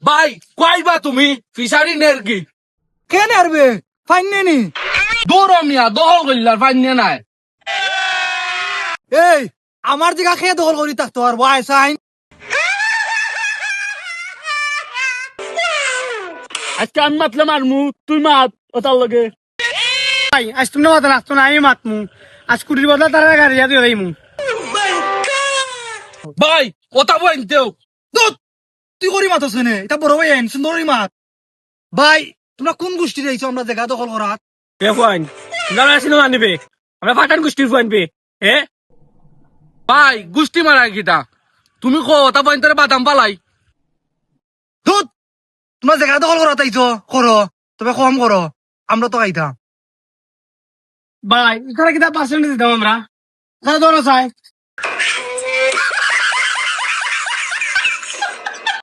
ভাই কইবা তুমি ফিশারি নেরকি কেন আরবে ফাইন নেনি দৌড় মিয়া দখল করলার পাইনি নাই এই আমার জায়গা খেয়ে দখল করি থাকতো আর ভাই সাইন আজকে আমি মাতলে মারমু তুই মাত ওটার লগে ভাই আজ তুমি মাথা রাখতো না আমি মাতমু আজ কুটির বদলা তারা গাড়ি দিয়ে যাইমু ভাই ওটা বইনতেও দুধ তুই করি মাত শুনে এটা বড় ভাই আইন সুন্দরী মাত ভাই তোমরা কোন গোষ্ঠী রয়েছো আমরা জায়গা দখল করাত এ ফাইন দাঁড়া সিনেমা নিবে আমরা ফাটান গোষ্ঠীর ফাইনবে হ্যাঁ ভাই গুষ্টি মারা কিটা তুমি কো ওটা বইনতে বাদাম পালাই দুধ তোমরা জায়গা দখল করাত আইছো করো তবে কম করো আমরা তো আইতাম ভাই এখানে কিতা পার্সেন্টেজ দিতাম আমরা এখানে ধরো চাই